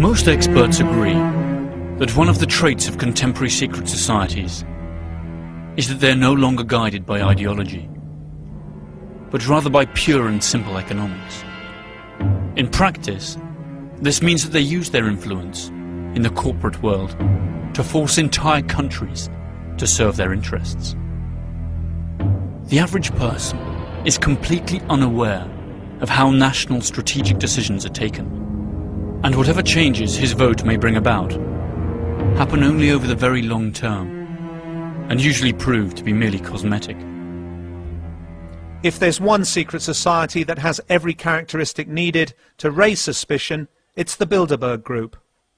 Most experts agree that one of the traits of contemporary secret societies is that they're no longer guided by ideology, but rather by pure and simple economics. In practice, this means that they use their influence in the corporate world to force entire countries to serve their interests. The average person is completely unaware of how national strategic decisions are taken, and whatever changes his vote may bring about happen only over the very long term, and usually prove to be merely cosmetic. If there's one secret society that has every characteristic needed to raise suspicion, it's the Bilderberg Group.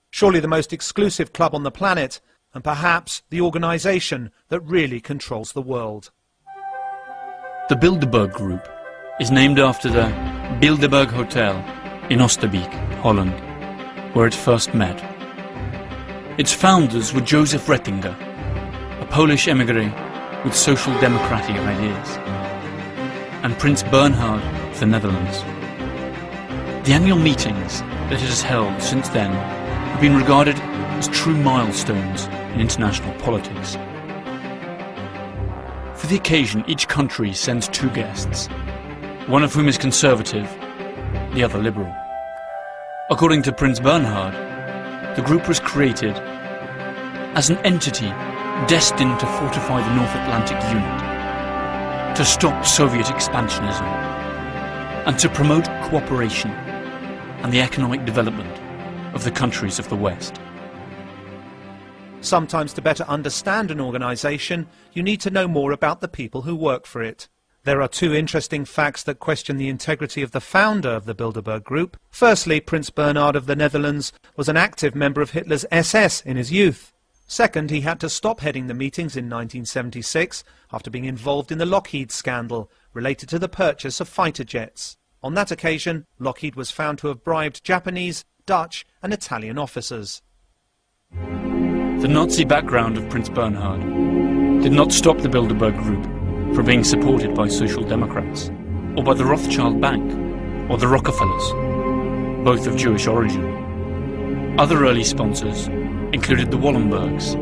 Surely the most exclusive club on the planet, and perhaps the organisation that really controls the world. The Bilderberg Group is named after the Bilderbirg Hotel in Oosterbeek, Holland, where it first met. Its founders were Joseph Rettinger, a Polish emigre with social democratic ideas, and Prince Bernhard of the Netherlands. The annual meetings that it has held since then have been regarded as true milestones in international politics. For the occasion, each country sends 2 guests, one of whom is conservative, the other liberal. According to Prince Bernhard, the group was created as an entity destined to fortify the North Atlantic Unit, to stop Soviet expansionism, and to promote cooperation and the economic development of the countries of the West. Sometimes to better understand an organisation, you need to know more about the people who work for it. There are 2 interesting facts that question the integrity of the founder of the Bilderberg Group. Firstly, Prince Bernhard of the Netherlands was an active member of Hitler's SS in his youth. Second, he had to stop heading the meetings in 1976 after being involved in the Lockheed scandal related to the purchase of fighter jets. On that occasion, Lockheed was found to have bribed Japanese, Dutch and Italian officers. The Nazi background of Prince Bernhard did not stop the Bilderberg Group from being supported by Social Democrats, or by the Rothschild Bank, or the Rockefellers, both of Jewish origin. Other early sponsors included the Wallenbergs,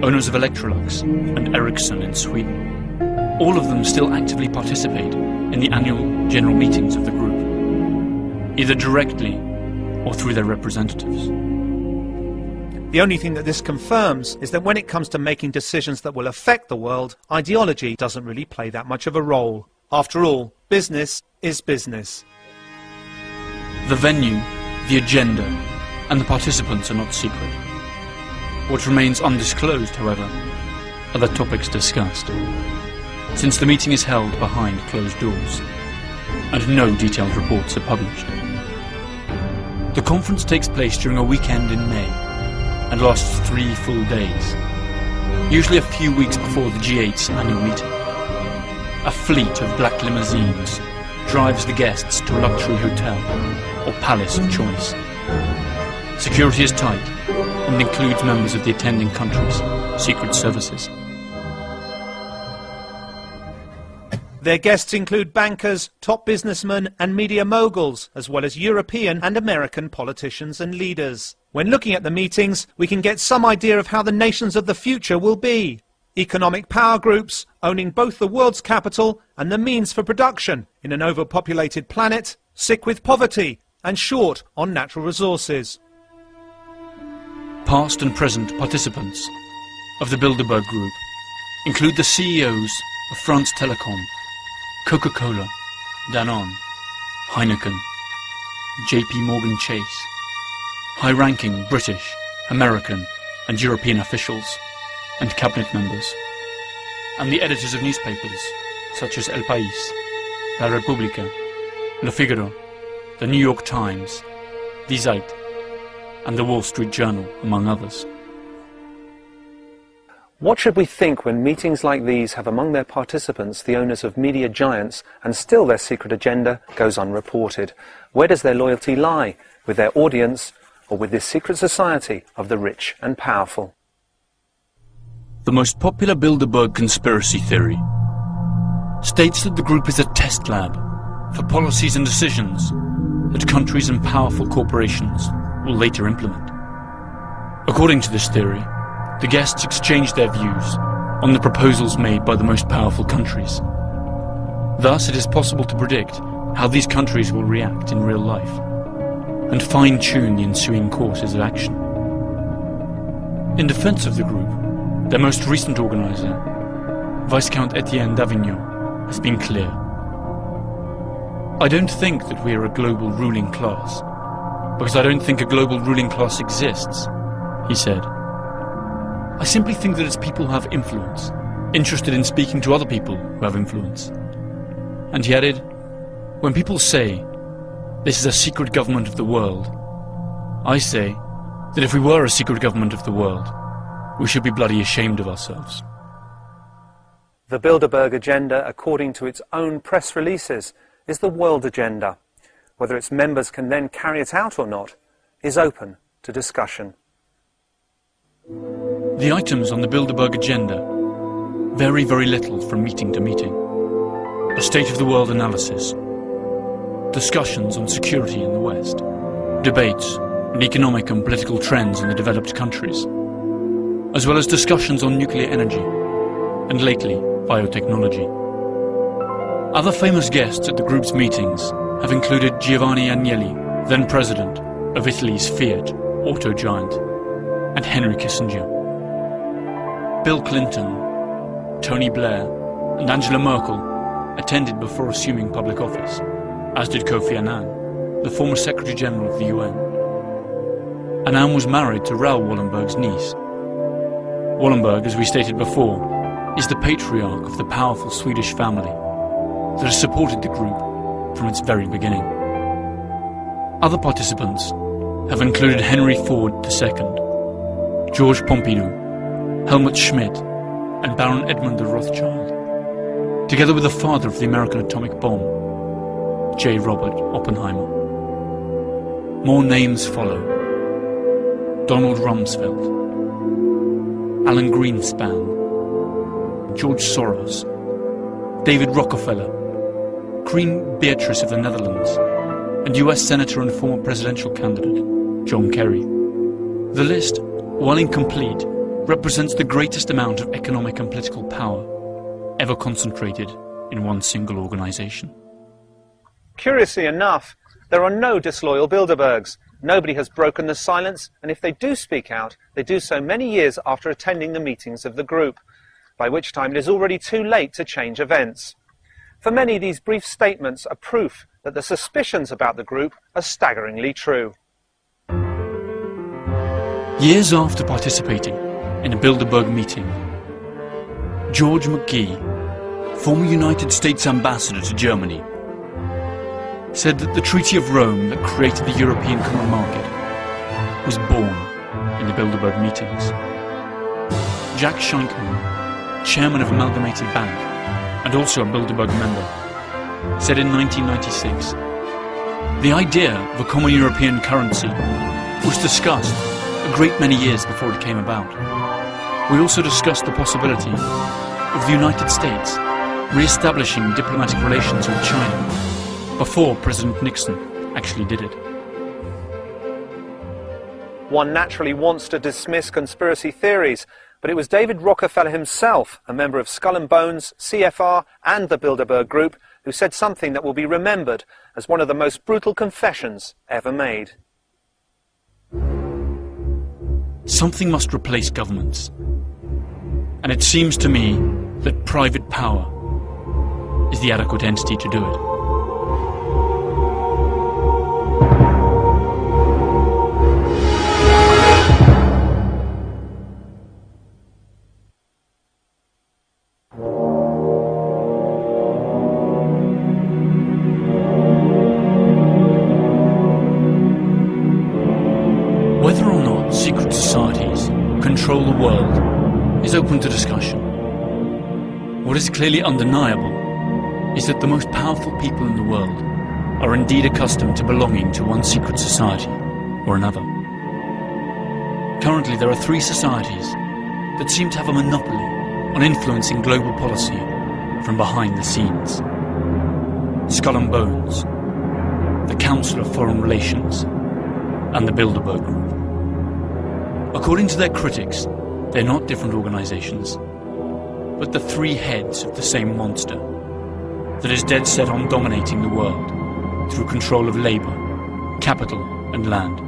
owners of Electrolux and Ericsson in Sweden. All of them still actively participate in the annual general meetings of the group, either directly or through their representatives. The only thing that this confirms is that when it comes to making decisions that will affect the world, ideology doesn't really play that much of a role. After all, business is business. The venue, the agenda, and the participants are not secret. What remains undisclosed, however, are the topics discussed, since the meeting is held behind closed doors, and no detailed reports are published. The conference takes place during a weekend in May, and lasts 3 full days, usually a few weeks before the G8's annual meeting. A fleet of black limousines drives the guests to a luxury hotel or palace of choice. Security is tight and includes members of the attending country's secret services. Their guests include bankers, top businessmen and media moguls, as well as European and American politicians and leaders. When looking at the meetings, we can get some idea of how the nations of the future will be. Economic power groups owning both the world's capital and the means for production in an overpopulated planet, sick with poverty and short on natural resources. Past and present participants of the Bilderberg Group include the CEOs of France Telecom, Coca-Cola, Danone, Heineken, JP Morgan Chase, high-ranking British, American and European officials and cabinet members, and the editors of newspapers such as El País, La Repubblica, Le Figaro, the New York Times, Die Zeit, and the Wall Street Journal, among others. What should we think when meetings like these have among their participants the owners of media giants and still their secret agenda goes unreported? Where does their loyalty lie? With their audience or with this secret society of the rich and powerful? The most popular Bilderberg conspiracy theory states that the group is a test lab for policies and decisions that countries and powerful corporations will later implement. According to this theory, the guests exchanged their views on the proposals made by the most powerful countries. Thus, it is possible to predict how these countries will react in real life, and fine-tune the ensuing courses of action. In defense of the group, their most recent organizer, Viscount Etienne d'Avignon, has been clear. I don't think that we are a global ruling class, because I don't think a global ruling class exists, he said. I simply think that it's people who have influence, interested in speaking to other people who have influence. And he added, when people say, this is a secret government of the world, I say that if we were a secret government of the world, we should be bloody ashamed of ourselves. The Bilderberg agenda, according to its own press releases, is the world agenda. Whether its members can then carry it out or not is open to discussion. The items on the Bilderberg agenda vary very little from meeting to meeting. A state of the world analysis, discussions on security in the West, debates on economic and political trends in the developed countries, as well as discussions on nuclear energy, and lately, biotechnology. Other famous guests at the group's meetings have included Giovanni Agnelli, then president of Italy's Fiat auto giant, and Henry Kissinger. Bill Clinton, Tony Blair, and Angela Merkel attended before assuming public office, as did Kofi Annan, the former Secretary General of the UN. Annan was married to Raoul Wallenberg's niece. Wallenberg, as we stated before, is the patriarch of the powerful Swedish family that has supported the group from its very beginning. Other participants have included Henry Ford II, Georges Pompidou, Helmut Schmidt, and Baron Edmund de Rothschild, together with the father of the American atomic bomb, J. Robert Oppenheimer. More names follow: Donald Rumsfeld, Alan Greenspan, George Soros, David Rockefeller, Queen Beatrice of the Netherlands, and US Senator and former presidential candidate, John Kerry. The list, while incomplete, represents the greatest amount of economic and political power ever concentrated in one single organization. Curiously enough, there are no disloyal Bilderbergs. Nobody has broken the silence, and if they do speak out, they do so many years after attending the meetings of the group, by which time it is already too late to change events. For many, these brief statements are proof that the suspicions about the group are staggeringly true. Years after participating in a Bilderberg meeting, George McGee, former United States ambassador to Germany, said that the Treaty of Rome that created the European Common Market was born in the Bilderberg meetings. Jack Schenkman, chairman of Amalgamated Bank and also a Bilderberg member, said in 1996, the idea of a common European currency was discussed a great many years before it came about. We also discussed the possibility of the United States re-establishing diplomatic relations with China before President Nixon actually did it. One naturally wants to dismiss conspiracy theories, but it was David Rockefeller himself, a member of Skull and Bones, CFR and the Bilderberg Group, who said something that will be remembered as one of the most brutal confessions ever made. Something must replace governments, and it seems to me that private power is the adequate entity to do it. Whether or not secret societies control the world is open to discussion. What is clearly undeniable is that the most powerful people in the world are indeed accustomed to belonging to one secret society or another. Currently, there are 3 societies that seem to have a monopoly on influencing global policy from behind the scenes. Skull and Bones, the Council of Foreign Relations, and the Bilderberg Group. According to their critics, they're not different organisations, but the three heads of the same monster that is dead set on dominating the world through control of labour, capital and land.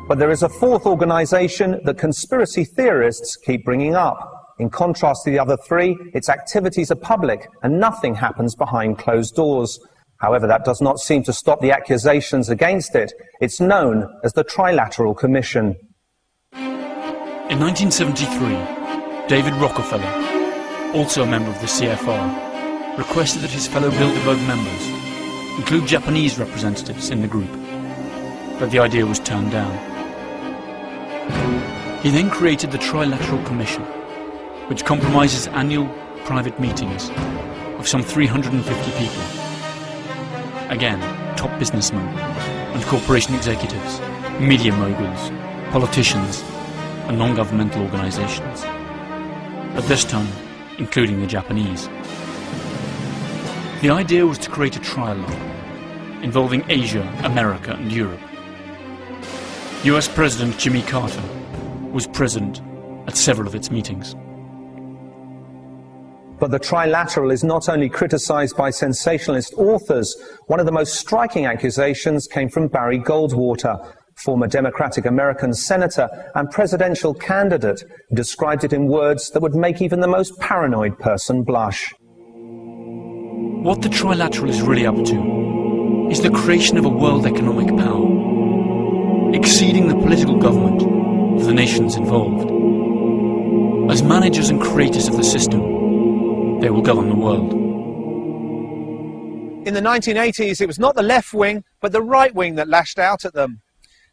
But there is a fourth organisation that conspiracy theorists keep bringing up. In contrast to the other three, its activities are public and nothing happens behind closed doors. However, that does not seem to stop the accusations against it. It's known as the Trilateral Commission. In 1973, David Rockefeller, also a member of the CFR, requested that his fellow Bilderberg members include Japanese representatives in the group, but the idea was turned down. He then created the Trilateral Commission, which compromises annual private meetings of some 350 people. Again, top businessmen and corporation executives, media moguls, politicians and non-governmental organisations. At this time, including the Japanese. The idea was to create a trialogue involving Asia, America and Europe. US President Jimmy Carter was present at several of its meetings. But the Trilateral is not only criticised by sensationalist authors. One of the most striking accusations came from Barry Goldwater, former Democratic American senator and presidential candidate, who described it in words that would make even the most paranoid person blush. What the Trilateral is really up to is the creation of a world economic power, exceeding the political government of the nations involved. As managers and creators of the system, they will govern the world. In the 1980s, it was not the left wing, but the right wing that lashed out at them.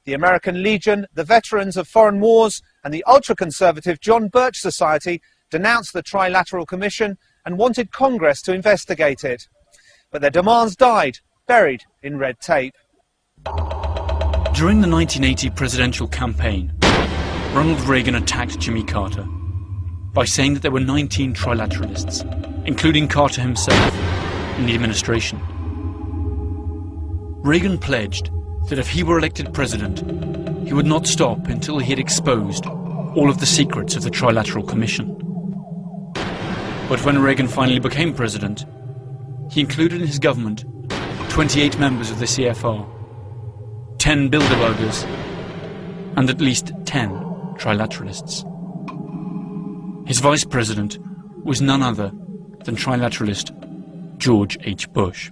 The American Legion, the veterans of foreign wars, and the ultra-conservative John Birch Society denounced the Trilateral Commission and wanted Congress to investigate it. But their demands died, buried in red tape. During the 1980 presidential campaign, Ronald Reagan attacked Jimmy Carter by saying that there were 19 trilateralists, including Carter himself, in the administration. Reagan pledged that if he were elected president, he would not stop until he had exposed all of the secrets of the Trilateral Commission. But when Reagan finally became president, he included in his government 28 members of the CFR, 10 Bilderbergers, and at least 10 trilateralists. His vice president was none other than trilateralist George H. Bush.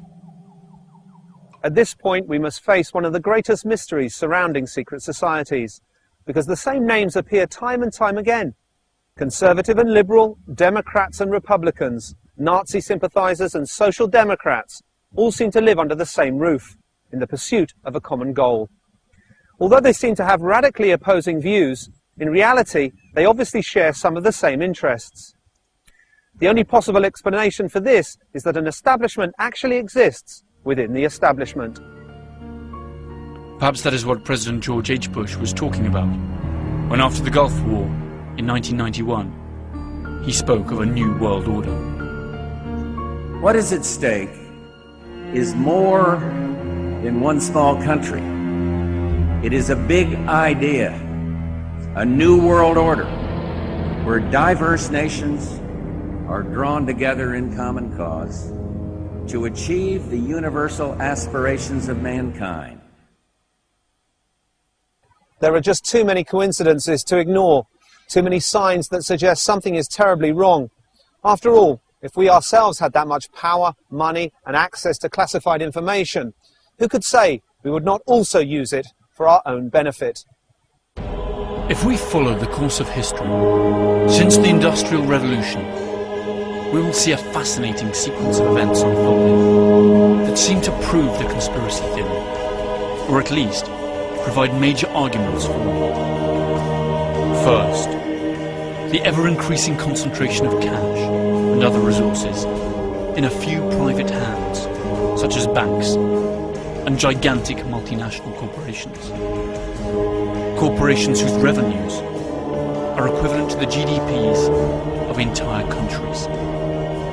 At this point, we must face one of the greatest mysteries surrounding secret societies, because the same names appear time and time again. Conservative and liberal, Democrats and Republicans, Nazi sympathizers and social democrats all seem to live under the same roof, in the pursuit of a common goal. Although they seem to have radically opposing views, in reality, they obviously share some of the same interests. The only possible explanation for this is that an establishment actually exists within the establishment. Perhaps that is what President George H. Bush was talking about when, after the Gulf War in 1991, he spoke of a new world order. What is at stake is more than one small country. It is a big idea, a new world order, where diverse nations are drawn together in common cause to achieve the universal aspirations of mankind. There are just too many coincidences to ignore, too many signs that suggest something is terribly wrong. After all, if we ourselves had that much power, money, and access to classified information, who could say we would not also use it for our own benefit? If we follow the course of history, since the Industrial Revolution, we will see a fascinating sequence of events unfolding that seem to prove the conspiracy theory, or at least provide major arguments for it. First, the ever-increasing concentration of cash and other resources in a few private hands, such as banks and gigantic multinational corporations. Corporations whose revenues are equivalent to the GDPs of entire countries,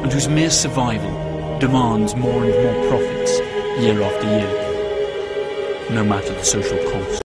and whose mere survival demands more and more profits year after year. no matter the social cost.